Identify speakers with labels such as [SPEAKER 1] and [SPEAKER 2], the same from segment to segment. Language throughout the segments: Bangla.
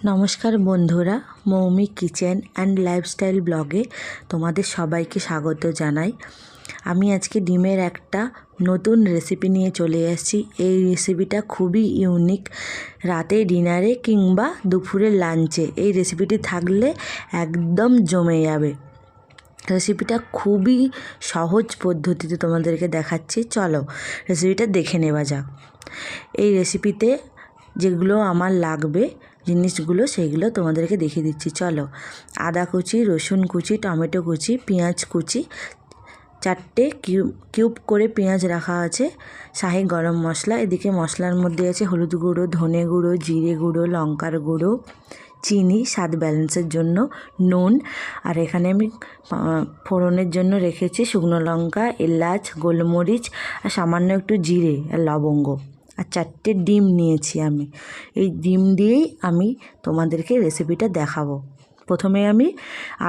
[SPEAKER 1] নমস্কার বন্ধুরা, মৌমি কিচেন অ্যান্ড লাইফস্টাইল ব্লগে তোমাদের সবাইকে স্বাগত জানাই। আমি আজকে ডিমের একটা নতুন রেসিপি নিয়ে চলে এসেছি। এই রেসিপিটা খুবই ইউনিক। রাতে ডিনারে কিংবা দুপুরের লাঞ্চে এই রেসিপিটি থাকলে একদম জমে যাবে। রেসিপিটা খুবই সহজ পদ্ধতিতে তোমাদেরকে দেখাচ্ছি। চলো রেসিপিটা দেখে নেওয়া যাক। এই রেসিপিতে যেগুলো আমার লাগবে জিনিসগুলো সেইগুলো তোমাদেরকে দেখিয়ে দিচ্ছি। চলো, আদা কুচি, রসুন কুচি, টমেটো কুচি, পেঁয়াজ কুচি, 4টে কিউব করে পেঁয়াজ রাখা আছে, শাহি গরম মশলা, এদিকে মশলার মধ্যে আছে হলুদ গুঁড়ো, ধনে গুঁড়ো, জিরে গুঁড়ো, লঙ্কার গুঁড়ো, চিনি স্বাদ ব্যালেন্সের জন্য, নুন, আর এখানে আমি ফোড়নের জন্য রেখেছি শুকনো লঙ্কা, এলাচ, গোলমরিচ আর সামান্য একটু জিরে আর লবঙ্গ, আর 4টে ডিম নিয়েছি আমি। এই ডিম দিয়েই আমি তোমাদেরকে রেসিপিটা দেখাবো। প্রথমে আমি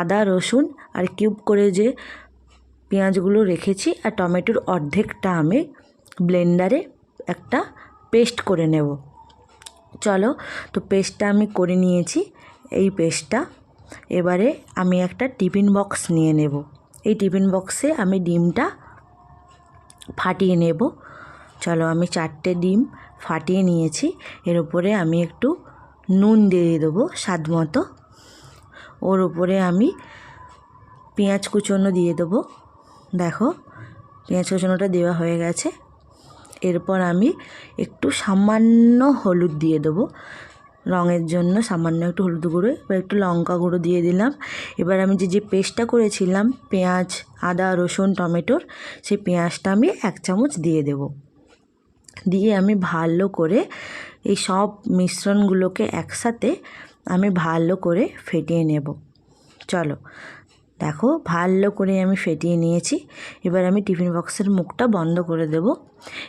[SPEAKER 1] আদা, রসুন আর কিউব করে যে পেঁয়াজগুলো রেখেছি আর টমেটোর অর্ধেকটা আমি ব্লেন্ডারে একটা পেস্ট করে নেব। চলো, তো পেস্টটা আমি করে নিয়েছি। এই পেস্টটা এবারে আমি একটা টিফিন বক্স নিয়ে নেব। এই টিফিন বক্সে আমি ডিমটা ফাটিয়ে নেব। চলো, আমি 4টে ডিম ফাটিয়ে নিয়েছি। এর উপরে আমি একটু নুন দিয়ে দেবো স্বাদ মতো। ওর উপরে আমি পেঁয়াজ কুচনো দিয়ে দেবো। দেখো, পেঁয়াজ কুচনোটা দেওয়া হয়ে গেছে। এরপর আমি একটু সামান্য হলুদ দিয়ে দেবো রঙের জন্য, সামান্য একটু হলুদ গুঁড়ো, এবার একটু লঙ্কা গুঁড়ো দিয়ে দিলাম। এবার আমি যে পেস্টটা করেছিলাম পেঁয়াজ, আদা, রসুন, টমেটোর, সেই পেঁয়াজটা আমি 1 চামচ দিয়ে দেব। দিয়ে আমি ভালো করে এই সব মিশ্রণগুলোকে একসাথে আমি ভালো করে ফেটিয়ে নেব। চলো, দেখো ভালো করে আমি ফেটিয়ে নিয়েছি। এবার আমি টিফিন বক্সের মুখটা বন্ধ করে দেব।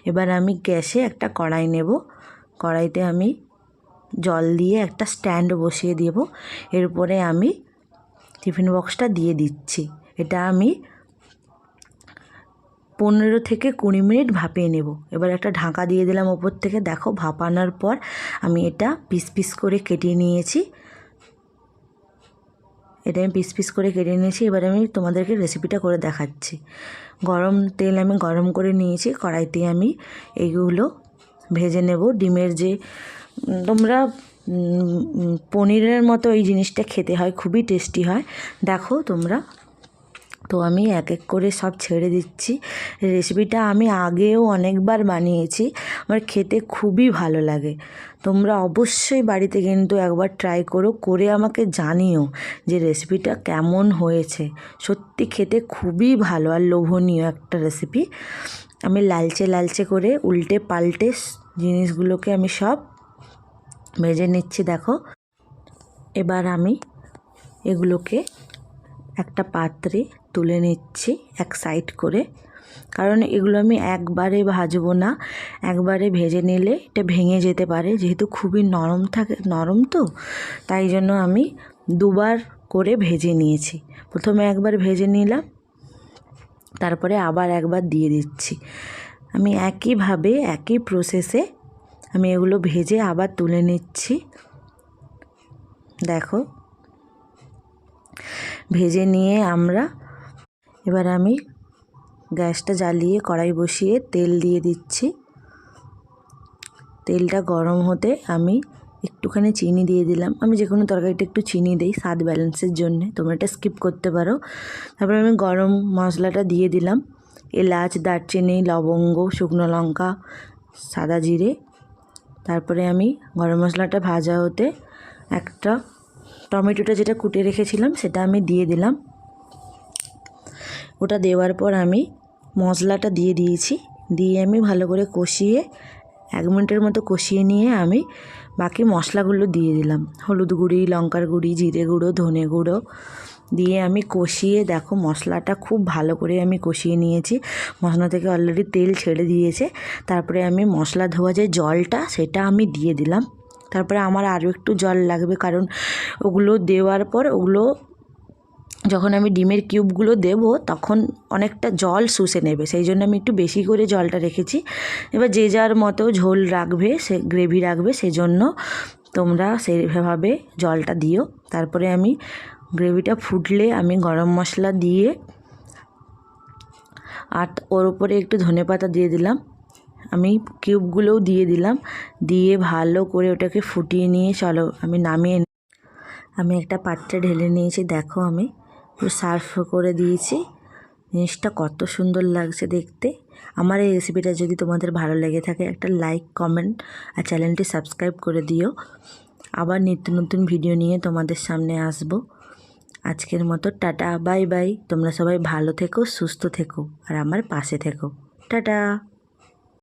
[SPEAKER 1] এবার আমি গ্যাসে একটা কড়াই নেব। কড়াইতে আমি জল দিয়ে একটা স্ট্যান্ড বসিয়ে দেব। এর উপরে আমি টিফিন বক্সটা দিয়ে দিচ্ছি। এটা আমি 15 থেকে 20 মিনিট ভাপিয়ে নেব। এবার একটা ঢাকা দিয়ে দিলাম ওপর থেকে। দেখো, ভাপানোর পর আমি এটা পিস পিস করে কেটে নিয়েছি। এটা আমি পিস পিস করে কেটে নিয়েছি। এবার আমি তোমাদেরকে রেসিপিটা করে দেখাচ্ছি। গরম তেল আমি গরম করে নিয়েছি। কড়াইতে আমি এইগুলো ভেজে নেব। ডিমের যে তোমরা পনিরের মতো এই জিনিসটা খেতে হয়, খুবই টেস্টি হয়। দেখো তোমরা, তো আমি এক এক করে সব ছেড়ে দিচ্ছি। রেসিপিটা আমি আগেও অনেকবার বানিয়েছি, আমার খেতে খুবই ভালো লাগে। তোমরা অবশ্যই বাড়িতে কিন্তু একবার ট্রাই করো, করে আমাকে জানিও যে রেসিপিটা কেমন হয়েছে। সত্যি খেতে খুবই ভালো আর লোভনীয় একটা রেসিপি। আমি লালচে লালচে করে উল্টে পাল্টে জিনিসগুলোকে আমি সব ভেজে নিচ্ছি। দেখো, এবার আমি এগুলোকে একটা পাত্রে তুলে নিচ্ছি এক সাইড করে, কারণ এগুলো আমি একবারে ভাজবো না। একবারে ভেজে নিলে এটা ভেঙে যেতে পারে, যেহেতু খুবই নরম থাকে, নরম তো, তাই জন্য আমি দুবার করে ভেজে নিয়েছি। প্রথমে একবার ভেজে নিলাম, তারপরে আবার একবার দিয়ে দিচ্ছি। আমি একইভাবে একই প্রসেসে আমি এগুলো ভেজে আবার তুলে নিচ্ছি। দেখো, ভেজে নিয়ে এবার আমি গ্যাসটা জ্বালিয়ে কড়াই বসিয়ে তেল দিয়ে দিচ্ছি। তেলটা গরম হতে আমি একটুখানি চিনি দিয়ে দিলাম। আমি যে কোনো তরকারিতে একটু চিনি দিই স্বাদ ব্যালেন্সের জন্যে, তোমরা এটা স্কিপ করতে পারো। তারপরে আমি গরম মশলাটা দিয়ে দিলাম, এলাচ, দারচিনি, লবঙ্গ, শুকনো লঙ্কা, সাদা জিরে। তারপরে আমি গরম মশলাটা ভাজা হতে একটা টমেটোটা যেটা কুটে রেখেছিলাম সেটা আমি দিয়ে দিলাম। ওটা দেওয়ার পর আমি মশলাটা দিয়ে দিয়েছি। দিয়ে আমি ভালো করে কষিয়ে 1 মিনিটের মতো কষিয়ে নিয়ে আমি বাকি মশলাগুলো দিয়ে দিলাম। হলুদ গুঁড়ি, লঙ্কার গুঁড়ি, জিরে গুঁড়ো, ধনে গুঁড়ো দিয়ে আমি কষিয়ে, দেখো মশলাটা খুব ভালো করে আমি কষিয়ে নিয়েছি। মশলা থেকে অলরেডি তেল ছেড়ে দিয়েছে। তারপরে আমি মশলা ধোয়া যে জলটা সেটা আমি দিয়ে দিলাম। তারপরে আমার আরও একটু জল লাগবে, কারণ ওগুলো দেওয়ার পর ওগুলো যখন আমি ডিমের কিউবগুলো দেব তখন অনেকটা জল শুষে নেবে, সেই জন্য আমি একটু বেশি করে জলটা রেখেছি। এবার যে যার মতো ঝোল রাখবে, সে গ্রেভি রাখবে, সেজন্য তোমরা সেইভাবে জলটা দিও। তারপরে আমি গ্রেভিটা ফুটলে আমি গরম মশলা দিয়ে আর ওর উপরে একটু ধনেপাতা দিয়ে দিলাম, আমি কিউবগুলোও দিয়ে দিলাম, দিয়ে ভালো করে ওটাকে ফুটিয়ে নিয়ে চলো আমি নামিয়ে আমি একটা পাত্রে ঢেলে নিয়েছি। দেখো আমি পুরো সার্ভ করে দিয়েছি। জিনিসটা কত সুন্দর লাগছে দেখতে। আমার এই রেসিপিটা যদি তোমাদের ভালো লেগে থাকে একটা লাইক, কমেন্ট আর চ্যানেলটি সাবস্ক্রাইব করে দিও। আবার নিত্য নতুন ভিডিও নিয়ে তোমাদের সামনে আসবো। আজকের মতো টাটা, বাই বাই। তোমরা সবাই ভালো থেকো, সুস্থ থেকো আর আমার পাশে থেকো। টাটা।